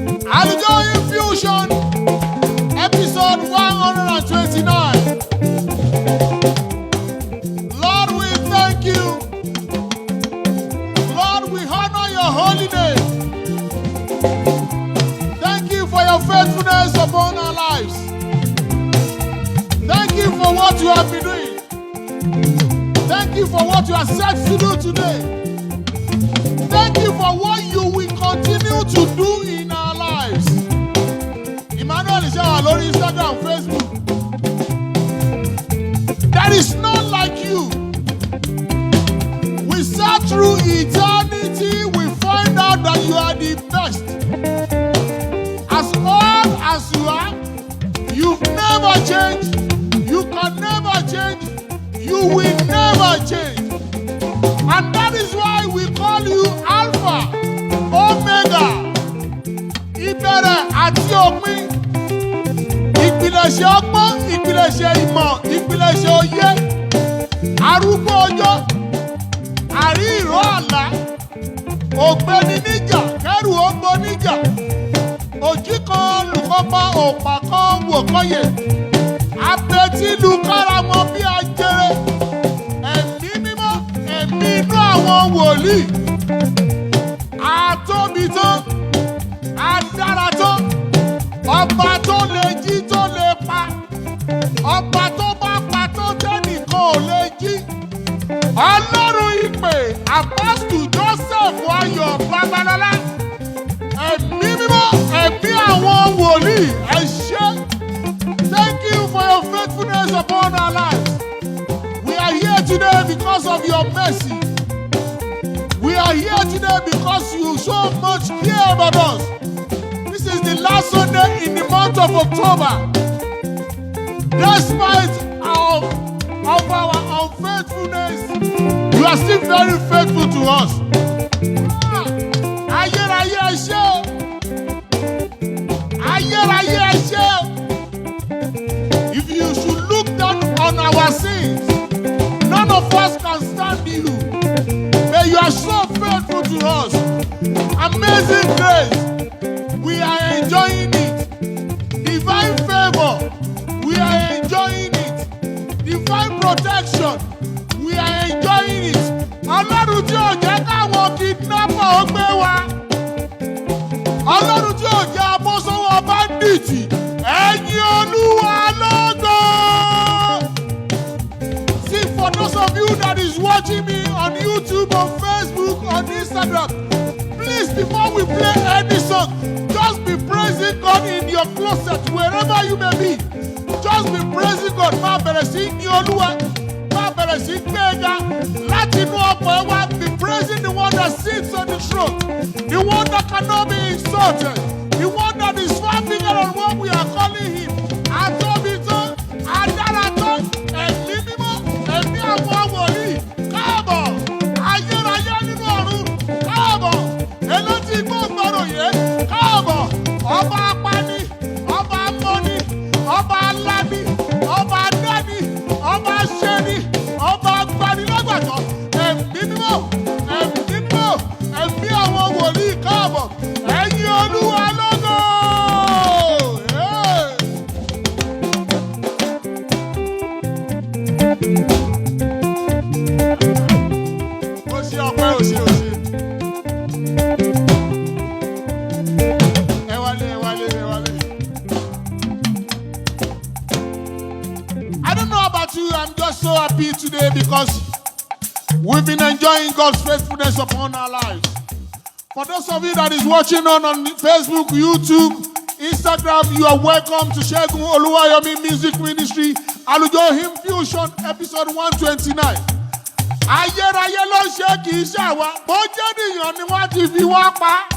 AlujoHymn Fusion, episode 129. Lord, we thank you. Lord, we honor your holy name. Thank you for your faithfulness upon our lives. Thank you for what you have been doing. Thank you for what you are set to do today. Thank you for what you will continue to do in our lives. Emmanuel is on Instagram, Facebook. There is none like you. We search through eternity, we find out that you are the best. As old as you are, you've never changed. You can never change. You will never change. And that is why we call you Alpha, Omega, ìbẹ̀rẹ̀ àti òpin, ìpilẹ̀ṣẹ̀ ọgbọ́n, ìpilẹ̀ṣẹ̀ ìmọ̀, ìpilẹ̀ṣẹ̀ òye, arúgbó ọjọ́, àrí ìró àlá, ògbéni níjà, kẹ́rù ògbó níjà, òjì kan lùkọ́pá, òpà kan wò kọ́yè, apẹ̀tìlù káramọ́ bí ajere, ẹ̀mí mímọ́, ẹ̀mí inú àwọn wòlíì, àtóbi tán, adára tán, ọba tó lè jí tó lè pa, ọba tó bá pa tó tẹ́nìkan ò lè jí, ọlọ́run ìpè apọ́sítù Joseph Ayọ̀ Babalọ́lá, ẹ̀mí mímọ́, ẹ̀mí àwọn wòlíì, ẹ ṣé. Thank you for your faithfulness upon our lives. We are here today because of your mercy. We are here today because you so much care about us. This is the last Sunday in the month of October. Despite our unfaithfulness, you are still very faithful to us. Ayérayé ẹ ṣé o. Ayérayé ẹ ṣé o. If you should look down on our sins, none of us can stand you. But you are so faithful to us. Amazing grace. We are enjoying it. Divine favor. We are enjoying it. Divine protection. We are enjoying it. Ọlọ́run tí ò jẹ́ káwọn kidnapper ó gbé wa. Ọlọ́run tí ò jẹ́ abọ́sọ́wọ́ báńdíìtì. Ẹ̀yin Olúwa lógo. See, for those of you that is watching me on YouTube, on Facebook, on Instagram, please, before we play any song, just be praising God in your closet, wherever you may be. Just be praising God. Má bẹ̀rẹ̀ sí ní Olúwa. Má bẹ̀rẹ̀ sí gbéga. Láti inú ọkọ̀ ẹ wá, be praising the one that sits on the throne, the one that cannot be insulted, the one that is far bigger than what we are calling him. Àtóbi tán, adára tán, ẹ̀mí mímọ́, ẹ̀mí àwọn wòlíì, káàbọ̀, ayérayé nínú ọ̀run, káàbọ̀, elétí gbọ́ngbọ́rọ̀ yẹ, káàbọ̀, ọba apani, ọba amọ́ni, ọba aláni, ọba adáni, ọba aṣẹ́ni, ọba agbanilọ́gbàtọ́, ẹ̀mí mímọ́, ẹ̀mí mímọ́, ẹ̀mí àwọn wòlíì, káàbọ̀, ẹ̀yin Olúwa lógo. Ó ṣe ọpẹ́, ó ṣe, ó ṣe. Ẹ wálé, ẹ wálé, ẹ wálé. I don't know about you, I'm just so happy today because we've been enjoying God's faithfulness upon our lives. For those of you that is watching on Facebook, YouTube, Instagram, you are welcome to Segun Oluwayomi Music Ministry, AlujoHymn Fusion, episode 129. Ayérayé ló ṣe kì í ṣàwa, bó jẹ́ nìyàn ni wọ́n ti fi wá pa.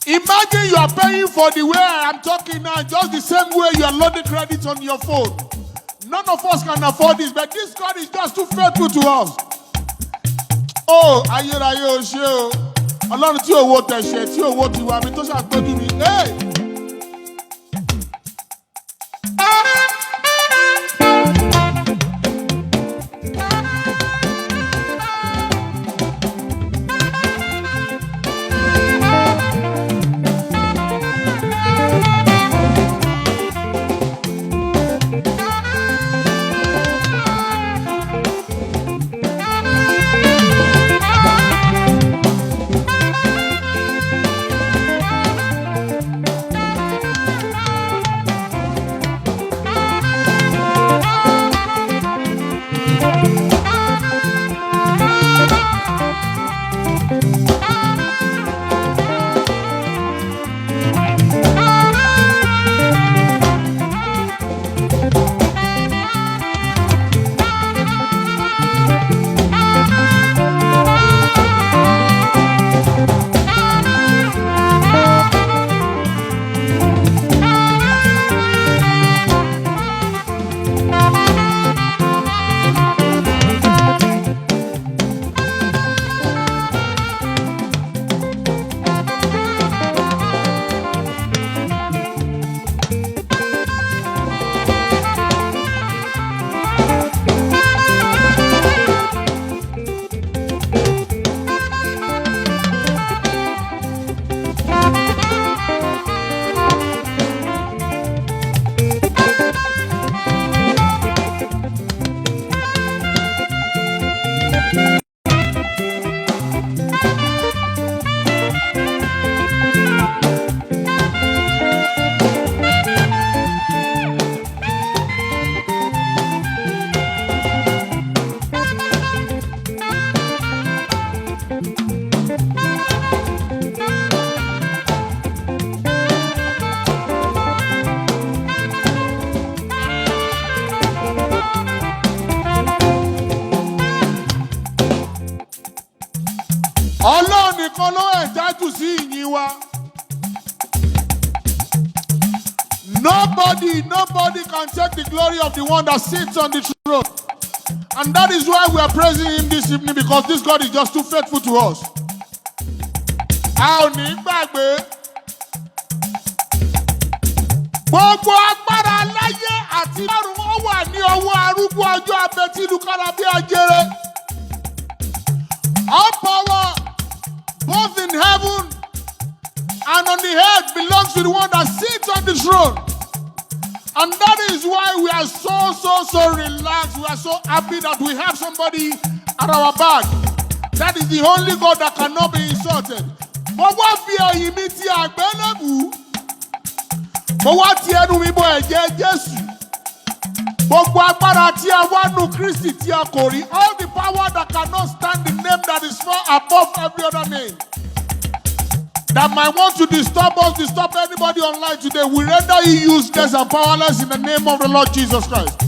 Imagine you are paying for the way I am talking now, just the same way you are loading credit on your phone. None of us can afford this, but this God is just too faithful to us. Oh, ayérayé o ṣé o. Ọlọ́run tí owó tẹ̀ṣẹ̀, tí owó ti wà mí tó ṣàtọ́jú mi. Hey! nìkan ló entitled sí ìyìn wa. Nobody can take the glory of the one that sits on the throne. And that is why we are praising him this evening, because this God is just too faithful to us. A ò ní gbàgbé. Gbogbo agbára láyé àti lọ́run ó wà ní ọwọ́ arúgbó ọjọ́ abẹ́tílùkára bí ajere. All power, both in heaven and on the earth, belongs to the one that sits on the throne. And that is why we are so relaxed. We are so happy that we have somebody at our back. That is the only God that cannot be insulted. But what fear you meet here, Benabu? But what fear do we boy, Jesus? But what para tia wanu Christi tia kori? All the power that cannot stand the name that is far above every other name. That might want to disturb us, disturb anybody online today, we render you useless and powerless in the name of the Lord Jesus Christ.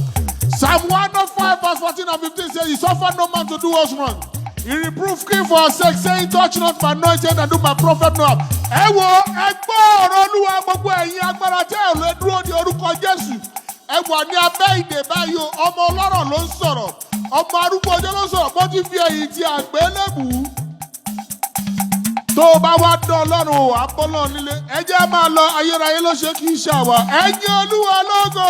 Psalm 105 verse 14 and 15 says, he suffered no man to do us wrong. He reproved him for our sake, saying, touch not my anointed and do my prophet no harm. Ewo, egbo ọ̀rọ̀ Olúwa gbogbo ẹ̀yin agbára tẹ́ ò lè dúró ní orúkọ Jésù. Ẹwà ní abẹ́ ìdè báyìí o, ọmọ ọlọ́rọ̀ ló ń sọ̀rọ̀, ọmọ arúgbó ọjọ́ ló ń sọ̀rọ̀, bó ti fi ẹ̀yìn ti àgbélébùú. Tó bá wá dán Ọlọ́run ò àpọ́lọ́ nílé, ẹ jẹ́ máa lọ ayérayé ló ṣe kì í ṣàwà. Ẹ̀yin Olúwa lógo.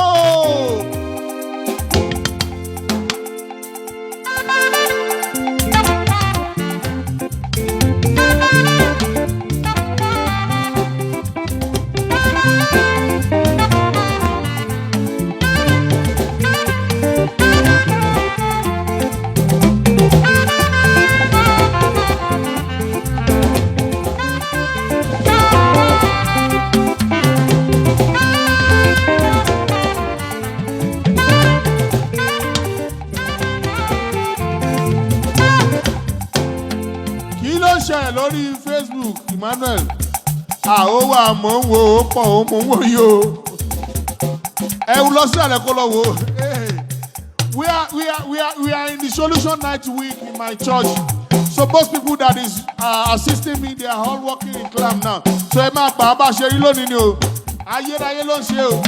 Lórí Facebook, Emmanuel. Ó wà mò ń wo ó pọ̀ ó mò ń wò yìí o. Ẹ lọ sí àlẹ́ kó lọ wò ó. We are in the solution night week in my church. So most people that is assisting me, they are all working in clam now. So ẹ máa gbà bá ṣe rí lónìí ni o. Ayérayé ló ń ṣe o.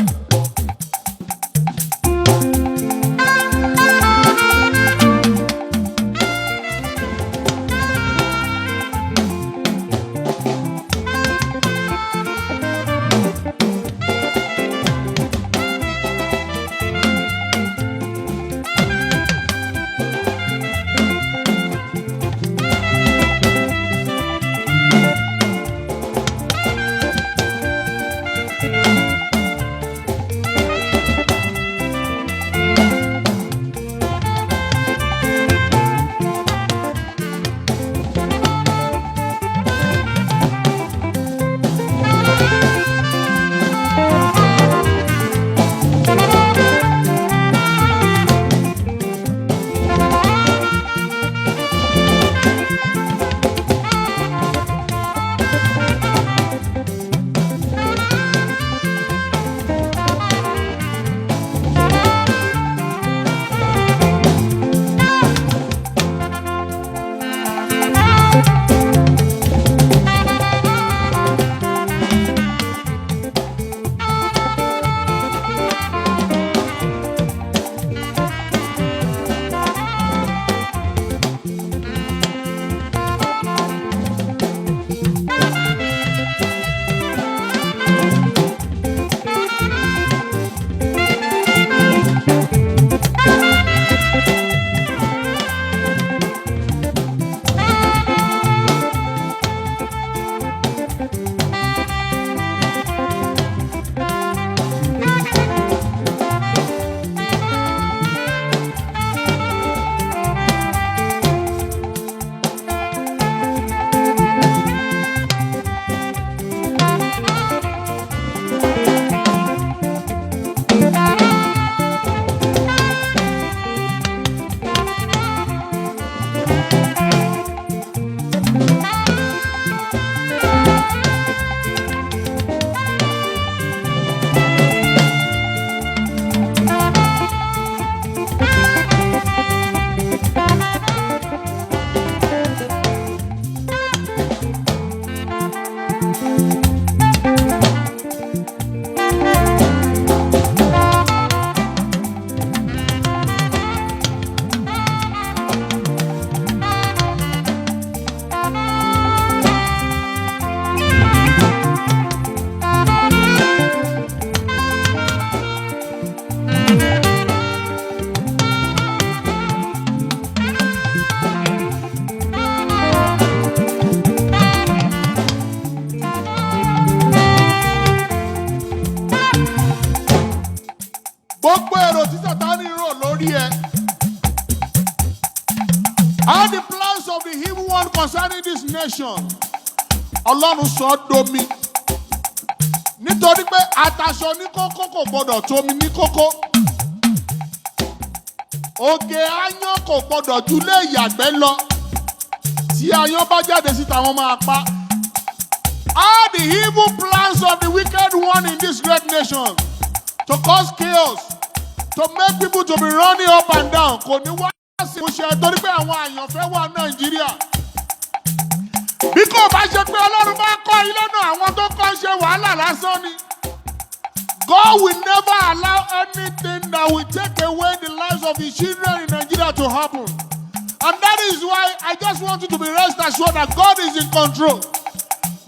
here. All the plans of the evil one concerning this nation, Ọlọ́run sọ domi. Nítorí pé àtàṣọ ní kókó kò gbọdọ̀ tómi ní kókó. Òkè aáyán kò gbọdọ̀ júlé ìyàgbẹ́ lọ. Tí aáyán bá jáde síta wọ́n máa pa. All the evil plans of the wicked one in this great nation to cause chaos, to make people to be running up and down. Kò ní wá sí ìmúṣẹ torí pé àwọn àyànfẹ́ wà Nàìjíríà. Bí kò bá ṣe pé Ọlọ́run bá kọ́ ilé náà, àwọn tó kọ́ ṣe wàhálà lásán ni. God will never allow anything that will take away the lives of his children in Nigeria to happen. And that is why I just want you to be rest assured that God is in control.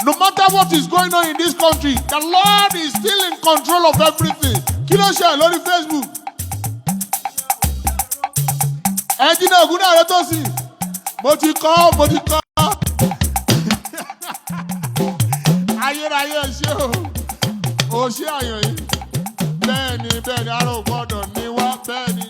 No matter what is going on in this country, the Lord is still in control of everything. Kí ló ṣe lórí Facebook? Ẹnjìnà Ògúndà rẹ tó sì. Mo ti kọ́. Ayérayé ṣé o. O ṣé àyàn yìí. Bẹ́ẹ̀ni, ará ò gbọ́dọ̀ ní wá, bẹ́ẹ̀ni.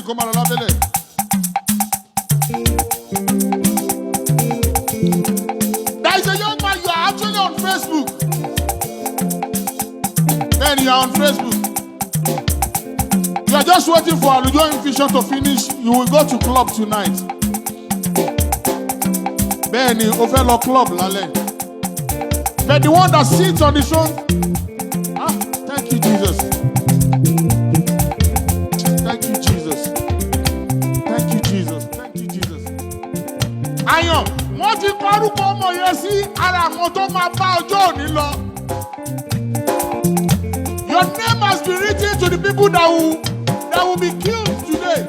Come on, there is a young man, you are actually on Facebook. Man, you are on Facebook. You are just waiting for AlujoHymn Vision to finish. You will go to club tonight. Man, you over club, lale. But the one that sits on the throne, thank you, Jesus. Ayan, wọ́n ti parúkọ ọmọ yẹn sí ara àwọn tó máa bá ọjọ́ òní lọ. Your name has been written to the people that will be killed today.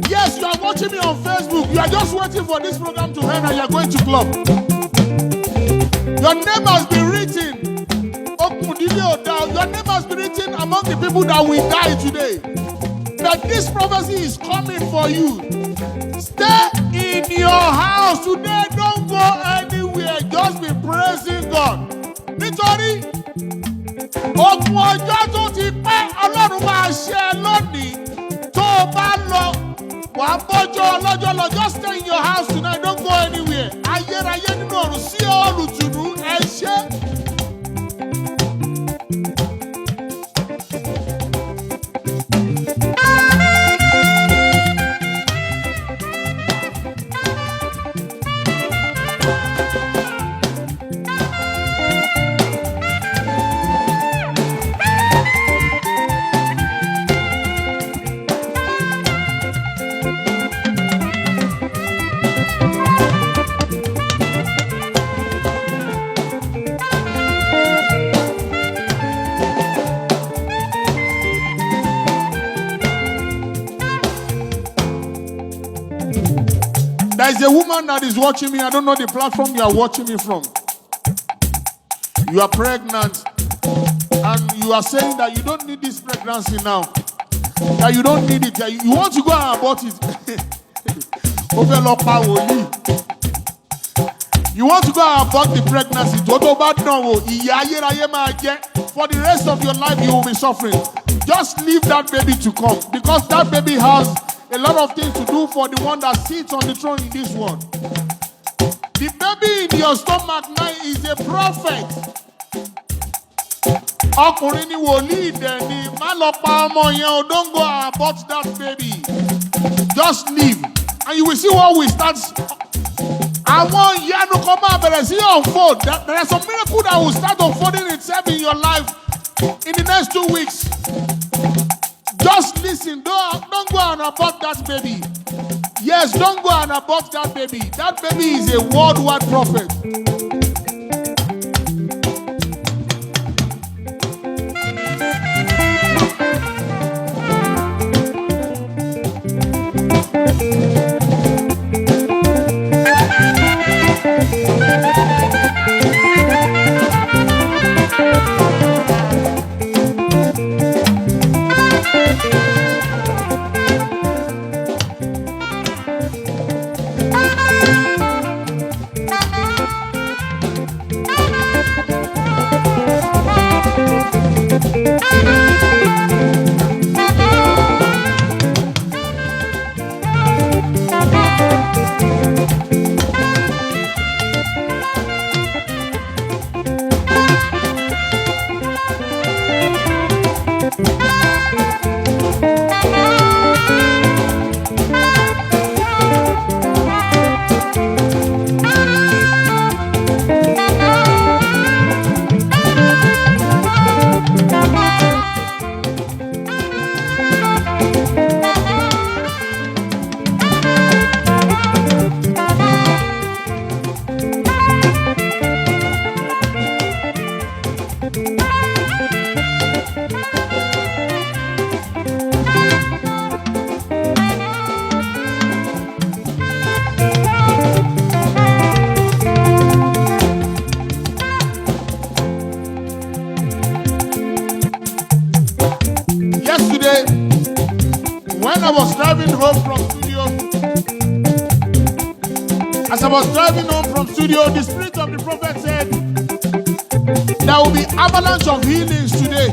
Yes, you are watching me on Facebook. You are just waiting for this program to end and you are going to club. Your name has been written. Okùn Your name has been written among the people that will die today. But this prophecy is coming for you. Stay in your house today. Don't go anywhere. Just be praising God. Nítorí ogun ọjọ́ tó ti pẹ́ Ọlọ́run máa ṣe lónìí. Tó o bá lọ, wà á bọ́jọ́ ọlọ́jọ́ lọ. Just stay in your house tonight. Don't go anywhere. Ayérayé nínú ọ̀run sí olùtùnú ẹ ṣé. There is a woman that is watching me. I don't know the platform you are watching me from. You are pregnant and you are saying that you don't need this pregnancy now. That you don't need it. You want to go and abort it. You want to go and abort the pregnancy. For the rest of your life, you will be suffering. Just leave that baby to come. Because that baby has a lot of things to do for the one that sits on the throne in this world. The baby in your stomach now is a prophet. Ọkùnrin ni wòlíì dẹ̀ ni, má lọ pa ọmọ yẹn o, don't go and abort that baby. Just leave and you will see what we start. Àwọn ìyanu kan máa bẹ̀rẹ̀ sí unfold. There are some miracles that will start unfolding itself in your life in the next 2 weeks. Just listen. Don't go and abort that baby. Yes, don't go and abort that baby. That baby is a worldwide prophet. When I was driving home from studio, as I was driving home from studio, the Spirit of the Prophet said, there will be avalanche of healings today.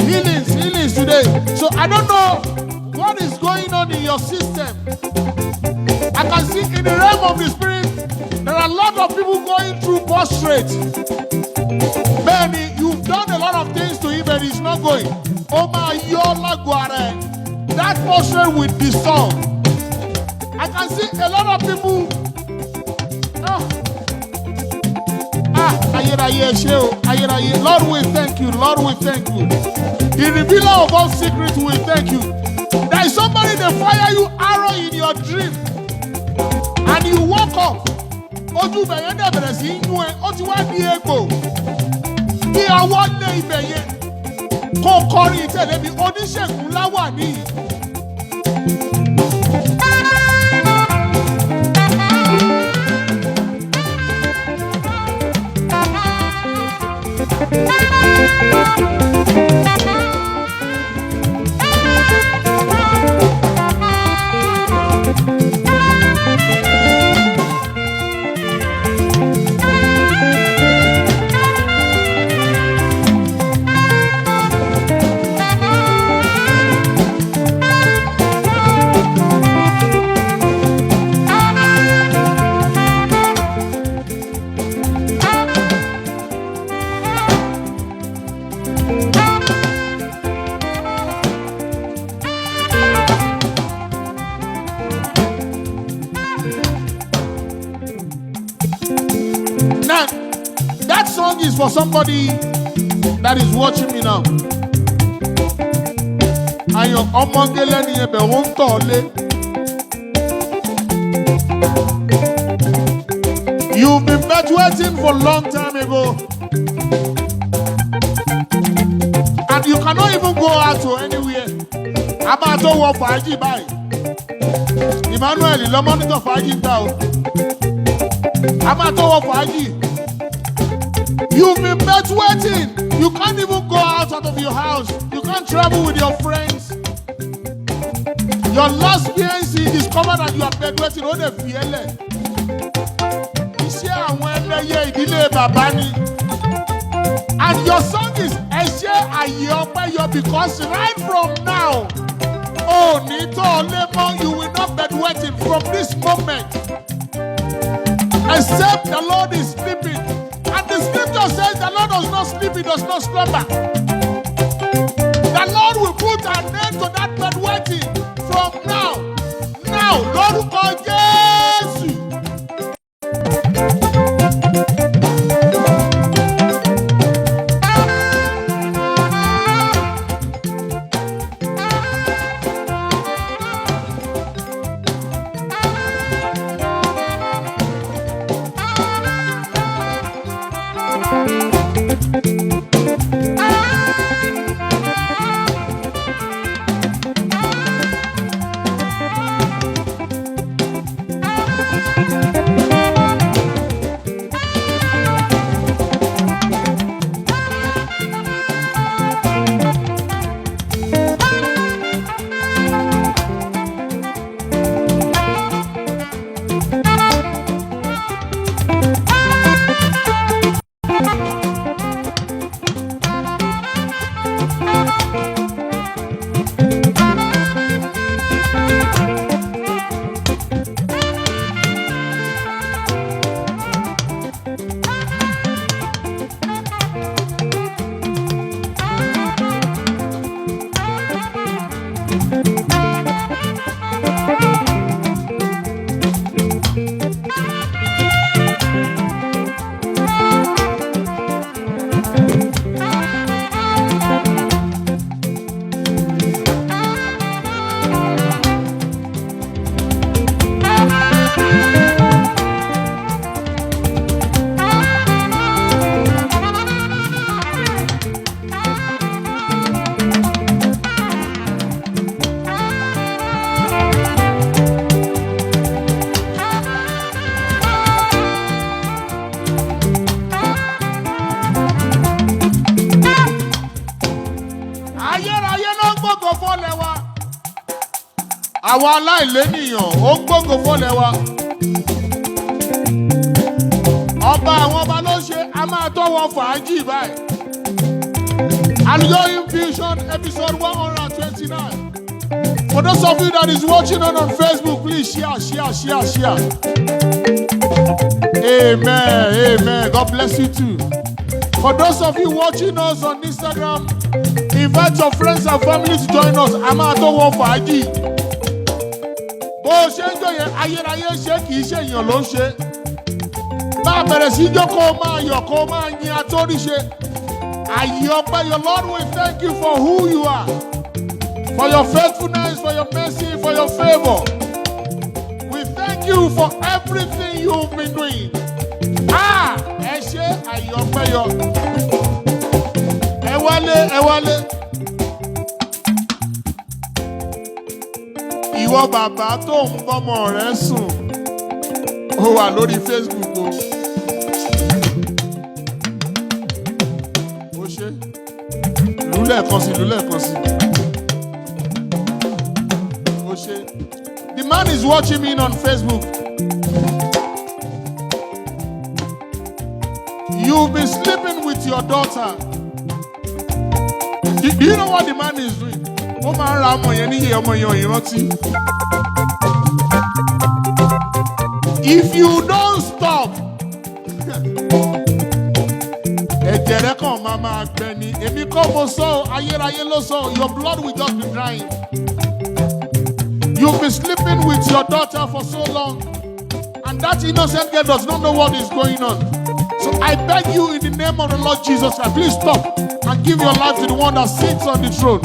Healings today. So I don't know what is going on in your system. I can see in the realm of the Spirit, there are a lot of people going through prostrate. Benny, you've done a lot of things to him, but he's not going. Oma Yola Guare. That portion with the song. I can see a lot of people. Lord, we thank you. Lord, we thank you. The revealer of all secrets, we thank you. There is somebody that fire you arrow in your dream. And you walk up. Ojú bẹ̀yẹn dẹ̀ bẹ̀rẹ̀ sí inú ẹ̀, ó ti wá di egbò. Bí ọwọ́ lé ibẹ̀ yẹn, kó kọrin ìtẹ̀lé mi, oníṣègùn láwà níyì. Now, that song is for somebody that is watching me now. Ayo omongele ni ebe won tole. You've been bedwetting for a long time ago. And you cannot even go out to anywhere. Ama to wo fàájì báyìí. Emmanuel lo monitor fàájì ta o. Ama to wo fàájì. You've been bedwetting. You can't even go out of your house. You can't travel with your friends. Your last PNC discovered that you are bedwetting. Oh, the fiele. Iṣẹ́ àwọn ẹlẹ́yẹ ìdílé bàbá ni. And your song is Ẹṣẹ́ Àyè Ọpẹ́ Yọ because right from now, oh, Nito Lemon, you will not bedwetting from this moment. Except the Lord is sleeping. And the scripture says the Lord does not sleep, he does not slumber. The Lord will put an end to that bedwetting from now. Now, Lord God, Jesus. Àwọn aláìlénìyàn ó gbógo fọ́lẹ̀ wa. Ọba àwọn ọba ló ṣe a máa tọ́wọ́ fàájì báyìí. AlujoHymn Fusion episode 129. For those of you that is watching on Facebook, please share. Amen. God bless you too. For those of you watching us on Instagram, invite your friends and family to join us. A máa tọ́wọ́ fàájì. Bó ṣe ń jọ yẹn ayérayé ṣe kì í ṣe èèyàn ló ń ṣe. Bá bẹ̀rẹ̀ sí jọ́ kó máa yọ̀ kó máa yin atóríṣe. Àyè ọpẹ́, your Lord, we thank you for who you are. For your faithfulness, for your mercy, for your favor. We thank you for everything you've been doing. Ẹ ṣé àyè ọpẹ́ yọ. Ẹ wálé. Ìwọ bàbá tó ń bọ́mọ rẹ̀ sùn, ó wà lórí Facebook o. Ó ṣé. lẹ́ẹ̀kan sí, ìlú lẹ́ẹ̀kan sí. Ó ṣe. The man is watching me on Facebook. You've been sleeping with your daughter. Do you know what the man is doing? Ó máa ń ra ọmọ yẹn níyè ọmọ yẹn ò ìrántí. If you don't stop, ẹ̀jẹ̀ rẹ kàn máa gbẹ ni. Èmi kọ́ mo sọ, ayérayé ló sọ, your blood will just be drying. You've been sleeping with your daughter for so long, and that innocent girl does not know what is going on. So I beg you in the name of the Lord Jesus Christ, please stop and give your life to the one that sits on the throne.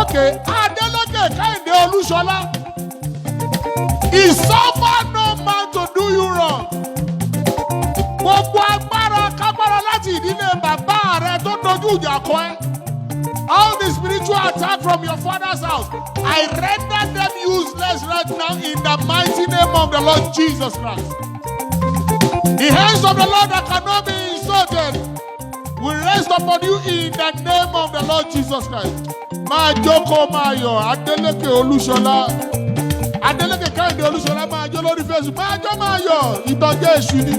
Okay, Adeleke Kehinde Olushola. Is someone no man to do you wrong? Gbogbo agbára kágbára láti ìdílé bàbá rẹ tó dojú ìjà kọ ẹ́. All the spiritual attack from your father's house, I render them useless right now in the mighty name of the Lord Jesus Christ. The hands of the Lord that cannot be insulted will rest upon you in the name of the Lord Jesus Christ. Máa jókòó máa yọ̀, Adeleke Olushola. Adeleke Kehinde Olushola máa jó lórí Facebook. Máa jó máa yọ̀, ìtọ́jú èṣù ni.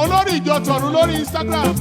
Olórí ìjọ tọ̀run lórí Instagram.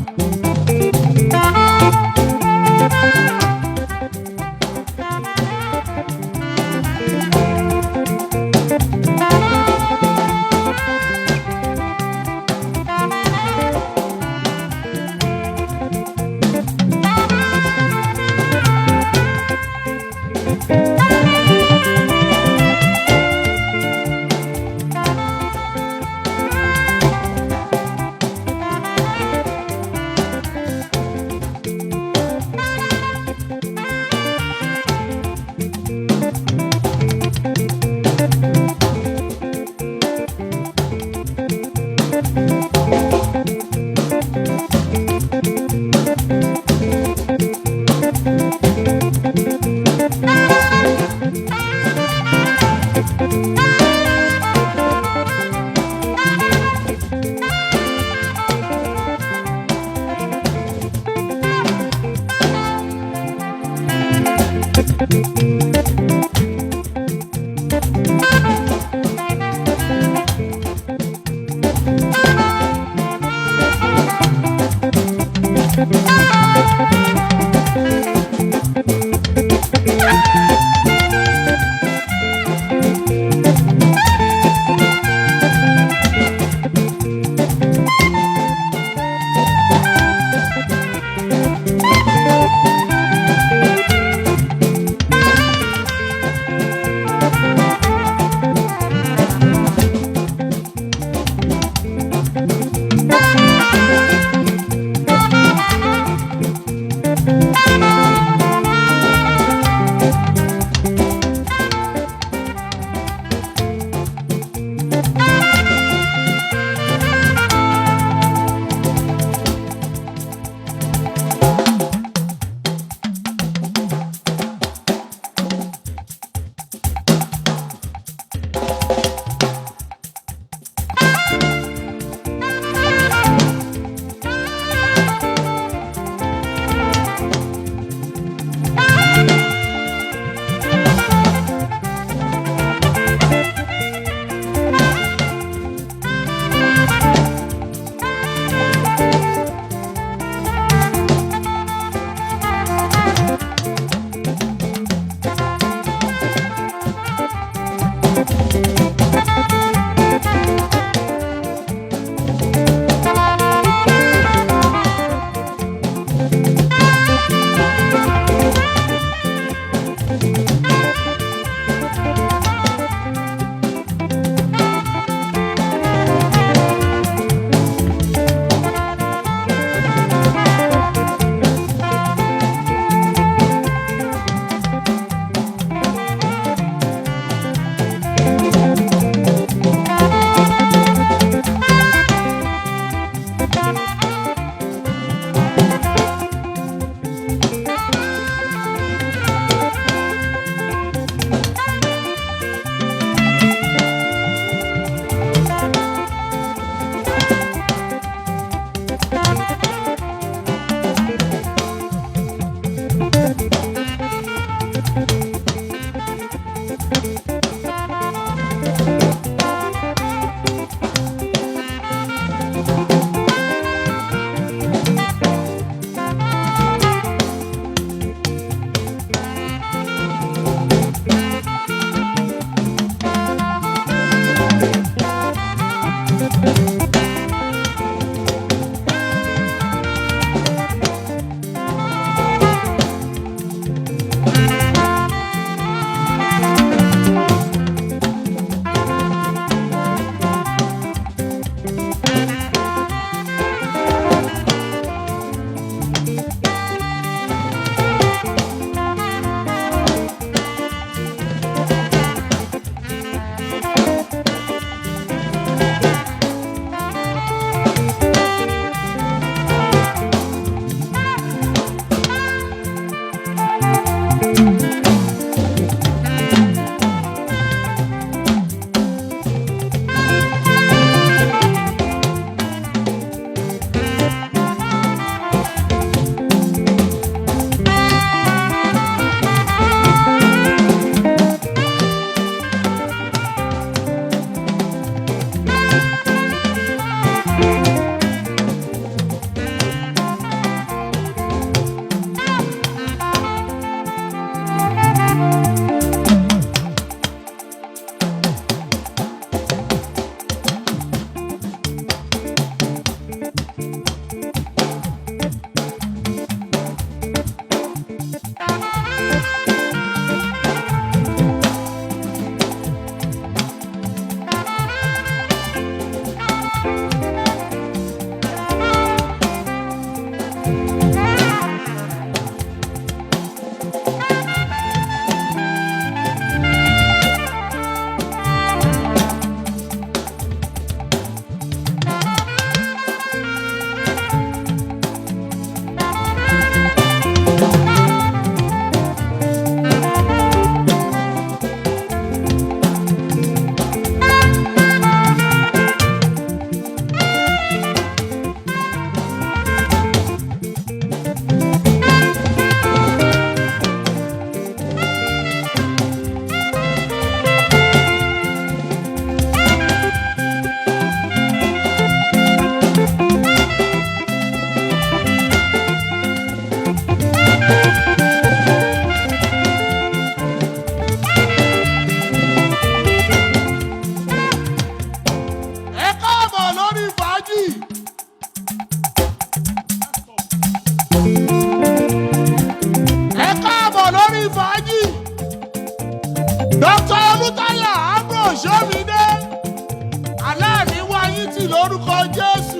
lórúkọ Jésù.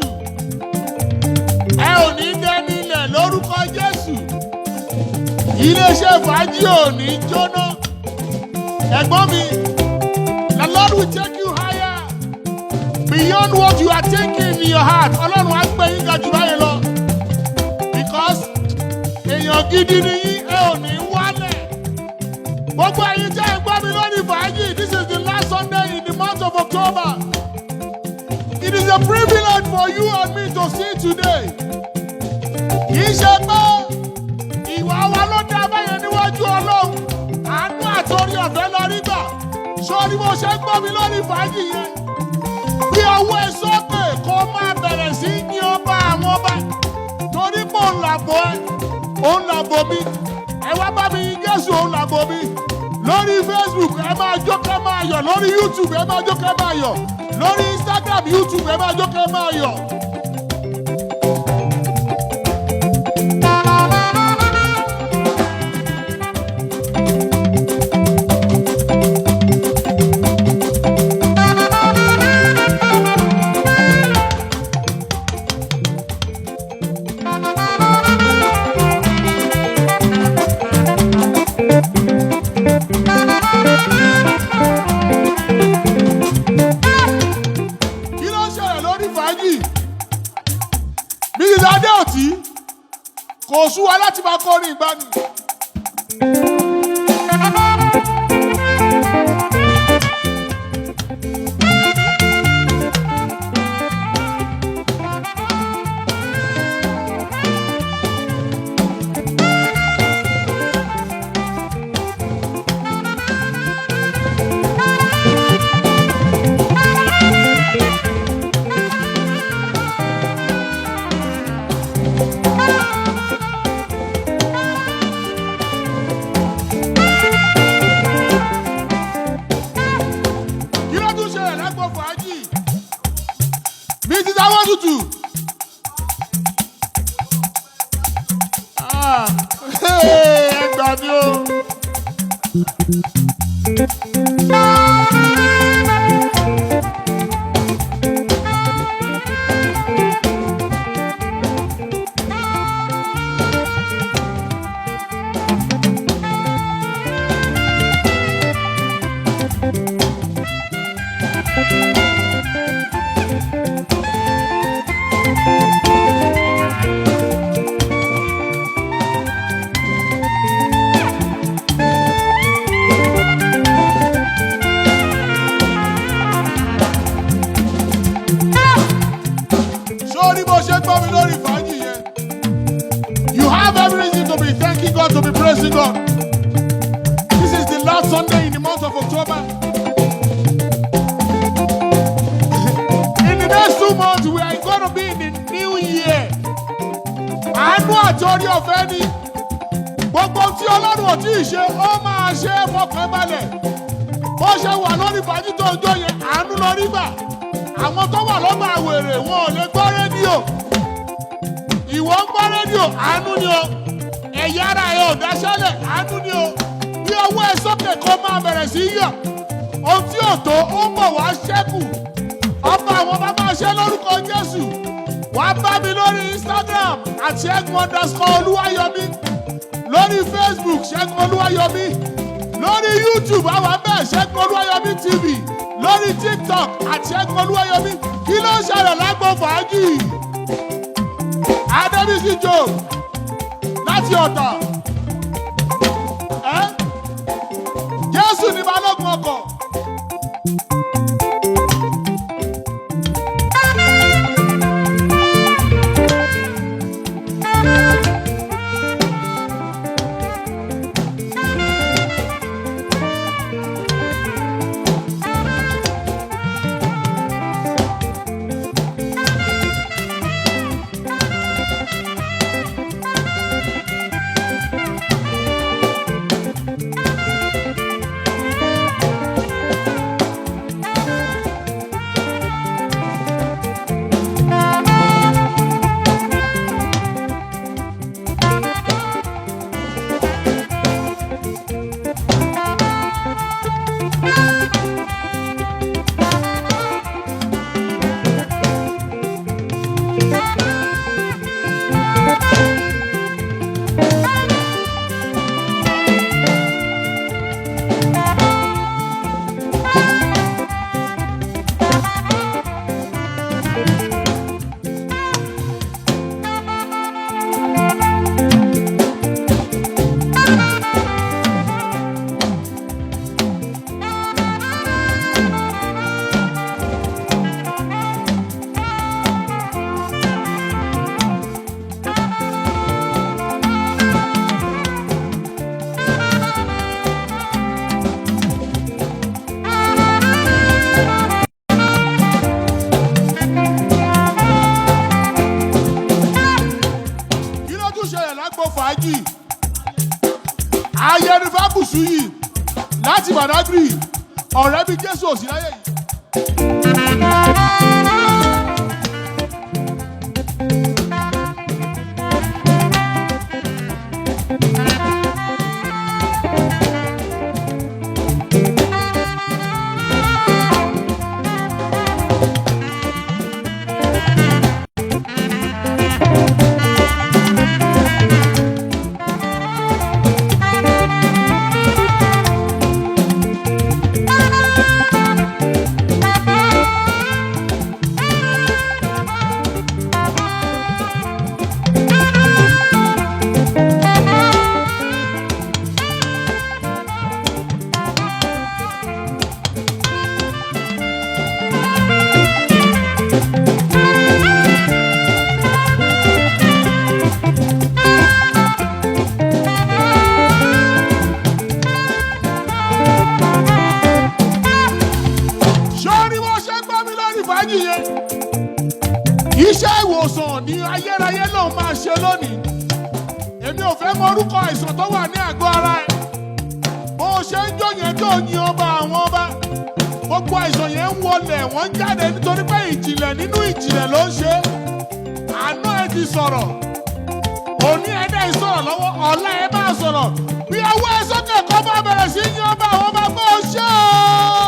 Ẹ ò ní dẹni ilẹ̀ lórúkọ Jésù. Iléeṣẹ́ fàájì ò ní jóná. Ẹ̀gbọ́n mi, the Lord will take you higher beyond what you are thinking in your heart. Ọlọ́run á gbé yín ga jù báyìí lọ. Because èèyàn gidi ni yín, ẹ ò ní wálẹ̀. Gbogbo ẹ̀yin tẹ́ ẹ gbọ́ mi lórí fàájì, this is the last Sunday in the month of October. It is a privilege for you and me to see today. Kì í ṣe pé ìwà wa ló dá báyẹn níwájú Ọlọ́run. Àánú àtòrí ọ̀fẹ́ lọ rí gbà. Sọ́ni mo ṣe ń gbọ́ mi lórí fàájì yẹn. Bí ọwọ́ ẹ sókè kó máa bẹ̀rẹ̀ sí ní ọba àwọn ọba. Torí pé òun làbò ẹ, òun làbò mi. Ẹ wá bá mi yìn Jésù, òun làbò mi. Lórí Facebook ẹ máa jó kẹ́ máa yọ̀. Lórí YouTube ẹ máa jó kẹ́ máa yọ̀. Lórí Instagram, YouTube ẹ máa jó kẹ́ máa yọ̀. Kò sú wa láti máa kọrin ìgbàanì. tútù. Ẹ gbà mí o. You have every reason to be thanking God, to be praising God. This is the last Sunday in the month of October. In the next 2 months, we are going to be in the new year. Àánú àjọrí ọ̀fẹ́ ni. Gbogbo tí Ọlọ́run ò tí ì ṣe, ó máa ṣe é fọkàn balẹ̀. Bó ṣe wà lórí ìbàdí tó ń jó yẹn, àánú lọ rí gbà. Àwọn tó wà lọ́gbà àwèrè wọn ò lè gbọ́ rédíò. Ìwọ ń gbọ́ rédíò, àánú ni o. Ẹ̀yà ara ẹ̀ ò dáṣẹ́lẹ̀, àánú ni o. Bí ọwọ́ ẹ sókè kó máa bẹ̀rẹ̀ sí yọ̀. Ohun tí ò tó, ó ń bọ̀ wá ṣẹ́kù. Ọba àwọn bá máa ṣe lórúkọ Jésù. Wàá bá mi lórí Instagram àti @Segun_Oluwayomi. Lórí Facebook Segun Oluwayomi. Lórí YouTube àwọn abẹ́ Segun Oluwayomi TV. Lórí TikTok àti Segun Oluwayomi. Kí ló ń ṣẹlẹ̀ lágbo fàájì? Adébísí Joe láti Ọ̀tà. Jésù ní balógun ọkọ̀. Ayẹnifábùsù yìí láti Badagry ọ̀rẹ́ bí Jésù òsì láyé yìí. Iṣẹ́ ìwòsàn ní ayérayé náà máa ṣe lónìí. Èmi ò fẹ́ mọ orúkọ àìsàn tó wà ní àgọ́ ara ẹ̀. Bó o ṣe ń jó yẹn tó yin ọba àwọn ọba. Gbogbo àìsàn yẹn ń wọlẹ̀, wọ́n ń jáde nítorí pé ìjìnlẹ̀ nínú ìjìnlẹ̀. ìjìnlẹ̀ ló ń ṣe. Àná ẹ ti sọ̀rọ̀. Òní ẹ dẹ́ ìsọ̀rọ̀ lọ́wọ́. Ọ̀la ẹ máa sọ̀rọ̀. Bí ọwọ́ ẹ sókè kọ́ bá bẹ̀rẹ̀ sí yín ọba àwọn ọba bó ṣe o.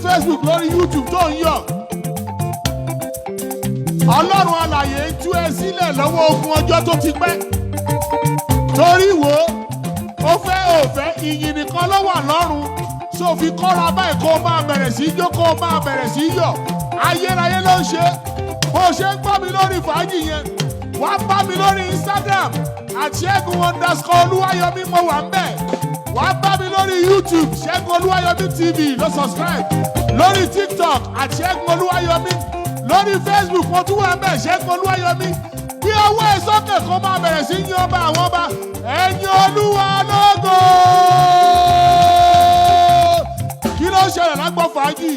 Facebook lórí YouTube tó ń yọ̀. Ọlọ́run alààyè ń tú ẹ sílẹ̀ lọ́wọ́ ogun ọjọ́ tó ti pẹ́. Torí wo ó fẹ́ òfẹ́ ìyìn nìkan ló wà lọ́run. So fi kọ́ra báyìí kó o máa bẹ̀rẹ̀ sí jó kó o máa bẹ̀rẹ̀ sí yọ̀. Ayérayé ló ń ṣe. Bó o ṣe ń gbọ́ mi lórí fàájì yẹn. Wá bá mi lórí Instagram àti Segun_Oluwayomi mo wà ń bẹ̀. Wá bá mi lórí YouTube Segun Oluwayomi TV lọ subscribe. Lórí TikTok àti Segun Oluwayomi. Lórí Facebook mo tún wà ń bẹ̀ Segun Oluwayomi. Bí ọwọ́ ẹ sókè kó máa bẹ̀rẹ̀ sí yín ọba àwọn ọba. Ẹ̀yin Olúwa lógo. Kí ló ń ṣẹlẹ̀ lágbó fàájì?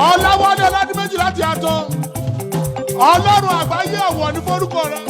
Ọláwálé Ọládìméjì láti Àtàn. Ọlọ́run àgbáyé ọ̀wọ̀ ní forúkọ rẹ̀.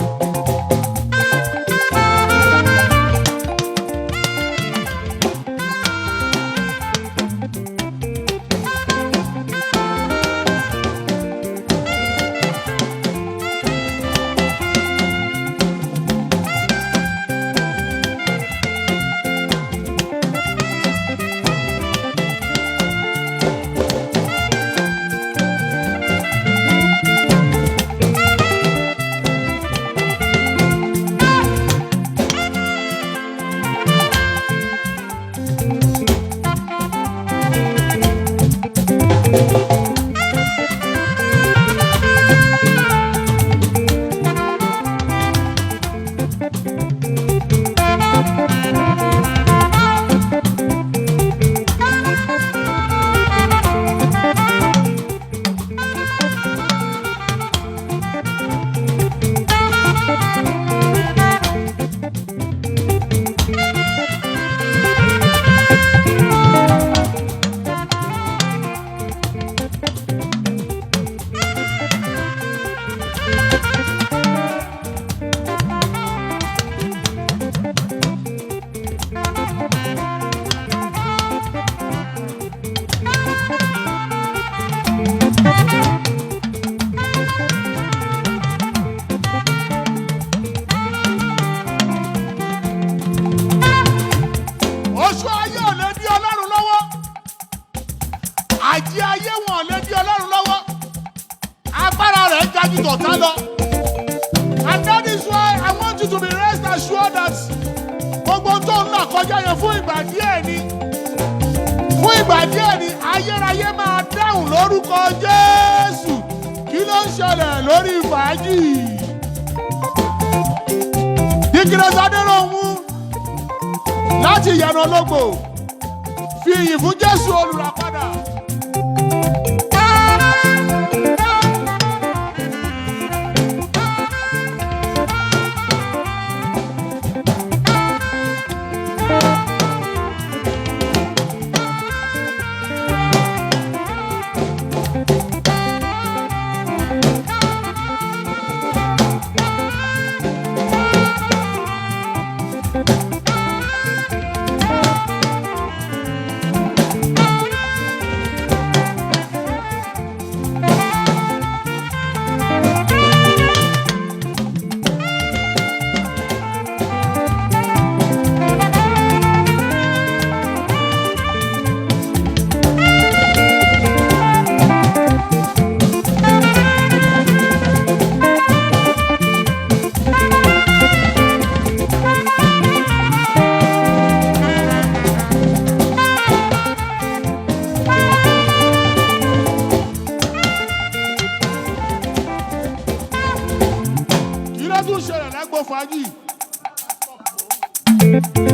Àjí ayé wọn lè di Ọlọ́run lọ́wọ́. Agbára rẹ̀ ga jù tọ̀tá lọ. And that is why I want you to be rest assured that gbogbo tó ń là kọjá yẹn fún ìgbà díẹ̀ ni. Fún ìgbà díẹ̀ ni ayérayé máa dáhùn lórúkọ Jésù. Kí ló ń ṣẹlẹ̀ lórí fàájì? Dìkìrẹ́sì Adéròhun láti Ìyànà Ológbò fi ìyìn fún Jésù olùràpadà.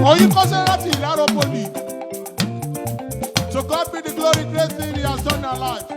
Oyin kọ́sẹ́ láti Ìláró Poli. To God be the glory, great thing He has done in our life.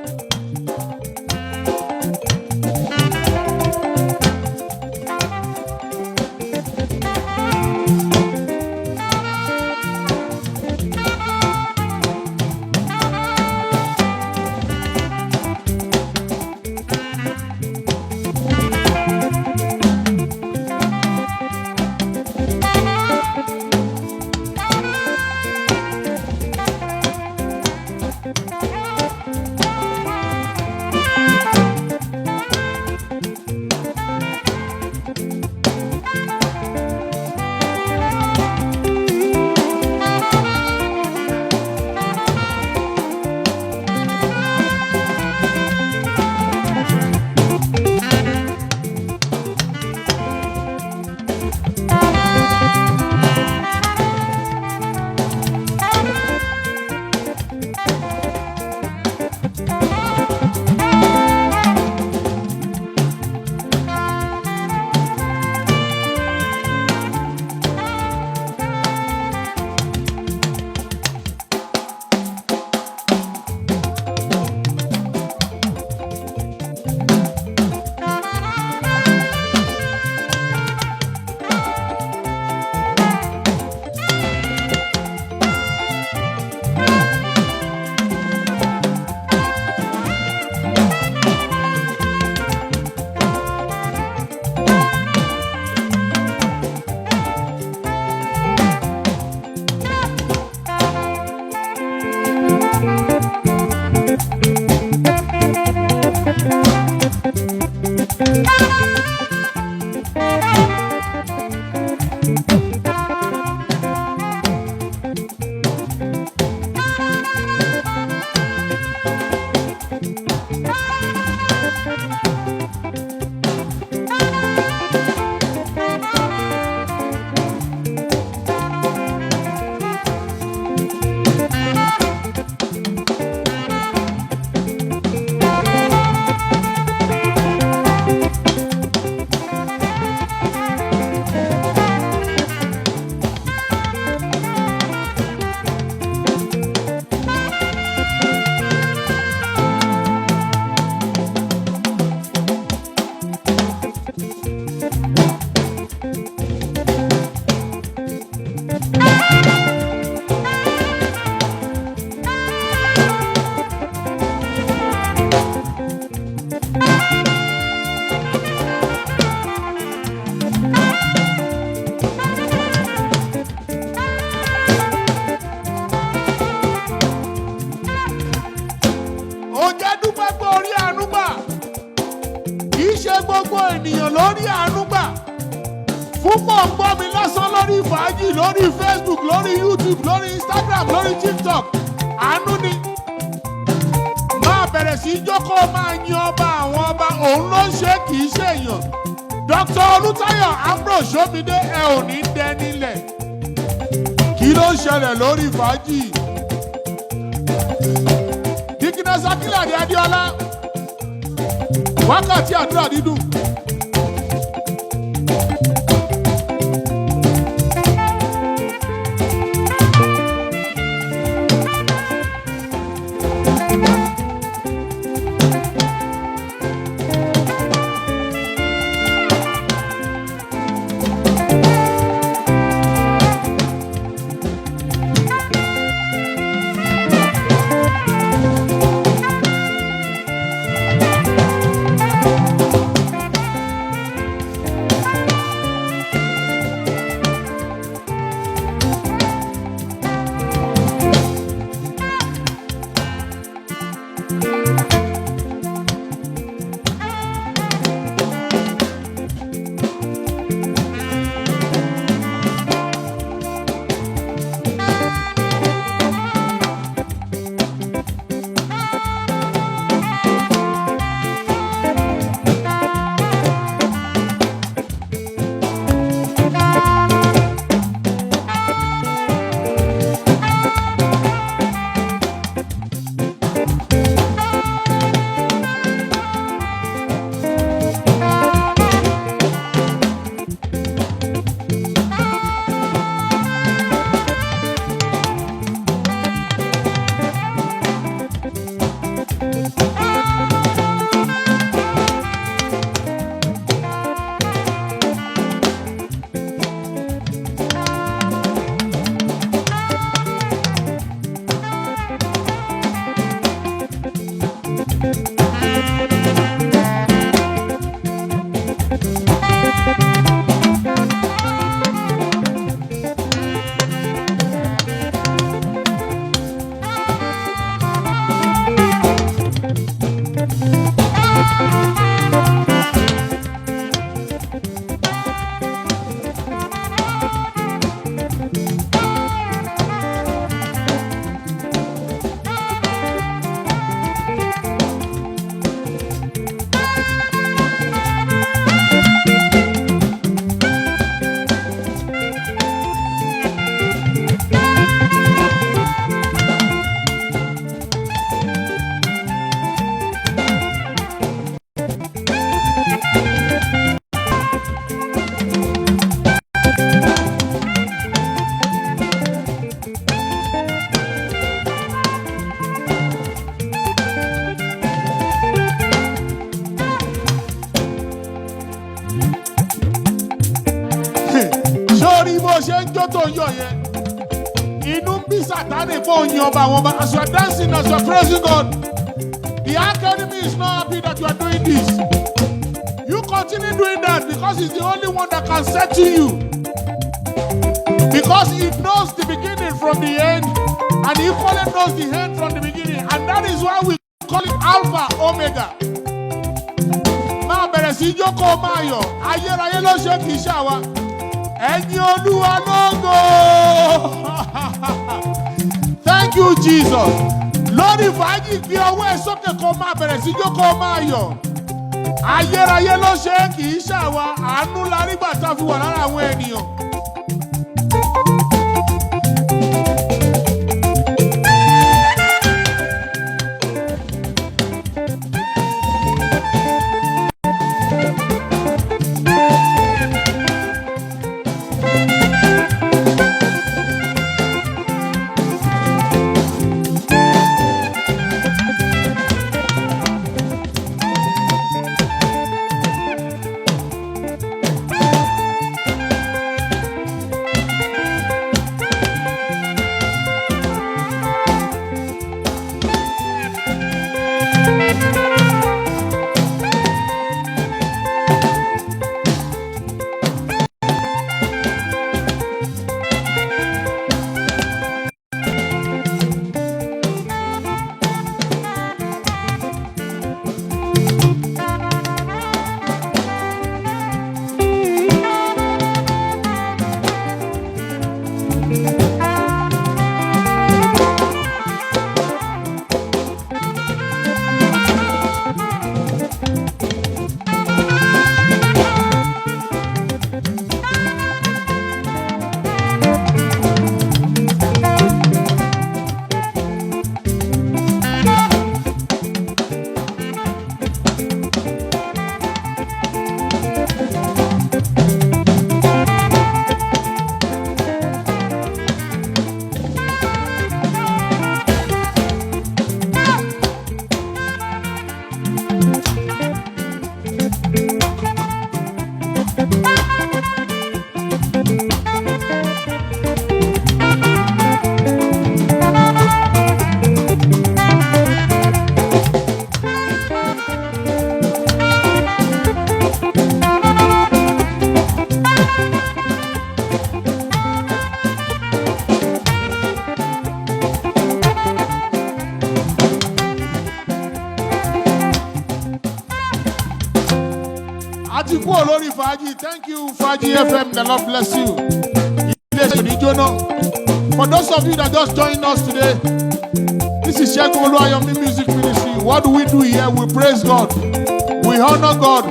lórí àánú gbà fún pọ̀npọ̀ mi lásán lórí fàájì lórí Facebook lórí YouTube lórí Instagram lórí TikTok àánú ni máa bẹ̀rẹ̀ sí jókòó máa yan ọba àwọn ọba òun ló ń ṣe kì í ṣe èèyàn Dr. Olútáyọ̀ Ambrose Ṣómídé ẹ ò ní dẹ nílẹ̀ kí ló ń ṣẹlẹ̀ lórí fàájì Dikines Akínládé Adéọlá wákàtí àdúrà dídùn. Sórí bó ṣe ń jó tó ń yọ̀ yẹn. Inú ń bí Sátánì fún òyìn ọba àwọn ọba. As you are dancing, as you are praising God, the enemy is not happy that you are doing this. You continue doing that because he's the only one that can settle you. Because he knows the beginning from the end, and he equally knows the end from the beginning. And that is why we call it Alpha Omega. Máa bẹ̀rẹ̀ sí jókòó máa yọ̀, ayérayé ló ṣe kìí ṣàwa. Ẹ̀yin Olúwa lógo. Thank you, Jesus. Lórí fàájì gbé ọwọ́ ẹ̀ sókè kó máa bẹ̀rẹ̀ sí jókòó máa yọ̀. Ayérayé ló ṣe kìí ṣàwa, àánú la rí gbà tá a fi wà lára àwọn ènìyàn. Thank you, Faji FM. The Lord bless you. For those of you that just joined us today, this is Segun Oluwayomi Music Ministry. What do we do here? We praise God. We honor God.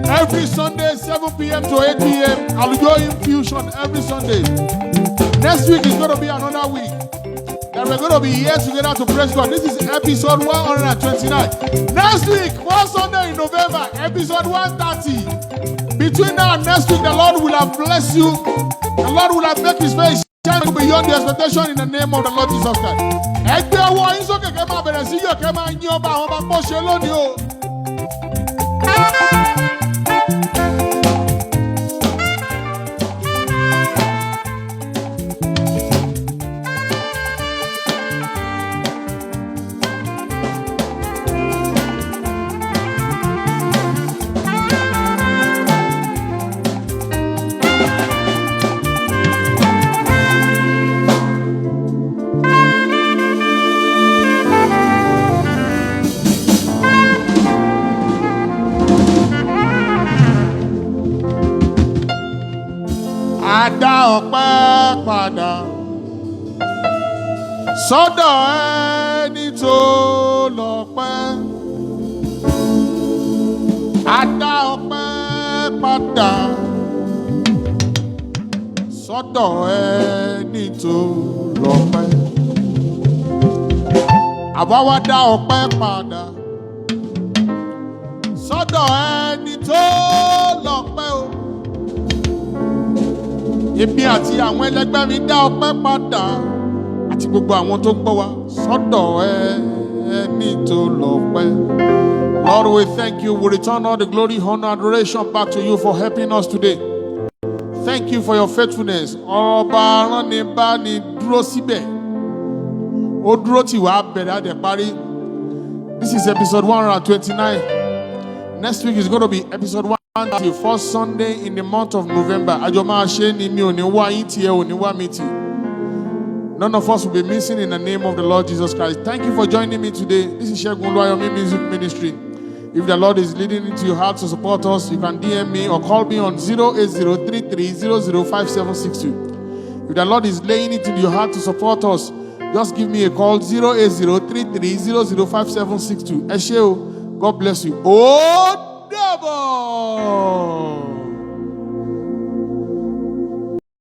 Every Sunday, 7 p.m. to 8 p.m. AlujoHymn Fusion every Sunday. Next week is going to be another week that we're going to be here together to praise God. This is episode 129. Next week, one Sunday in November, episode 130. Between now and next week, the Lord will have blessed you. The Lord will have made his face shine beyond the expectation in the name of the Lord Jesus Christ. Ẹgbẹ́ ọwọ́ yín sókè kẹ́ máa bẹ̀rẹ̀ sí yọ̀ kẹ́ máa yín ọba àwọn ọba pọ̀ ṣe lónìí o. Dá ọpẹ́ padà sọ́dọ̀ ẹni tó lọ́pẹ́. A dá ọpẹ́ padà sọ́dọ̀ ẹni tó lọ́pẹ́. Àwa wá dá ọpẹ́ padà sọ́dọ̀ ẹni tó lọ́pẹ́ o. Èmi àti àwọn ẹlẹgbẹ́ mi dá ọpẹ́ padà àti gbogbo àwọn tó gbọ́ wa sọ́dọ̀ ẹni tó lọ́pẹ́. Lord, we thank you. We return all the glory, honor, adoration back to you for helping us today. Thank you for your faithfulness. Ọba aránibá ni dúró síbẹ̀. Ó dúró tì wá bẹ̀rẹ̀ àdẹ̀ parí. This is episode 129. Next week is going to be episode 130, first Sunday in the month of November. Àjọ máa ṣe ni mi ò ní wá yín tì ẹ ò ní wá mi tì. None of us will be missing in the name of the Lord Jesus Christ. Thank you for joining me today. This is Segun Oluwayomi Music Ministry. If the Lord is leading into your heart to support us, you can DM me or call me on 08033005762. If the Lord is laying it in your heart to support us, just give me a call 08033005762. Ẹ ṣé o. God bless you. Oh, double!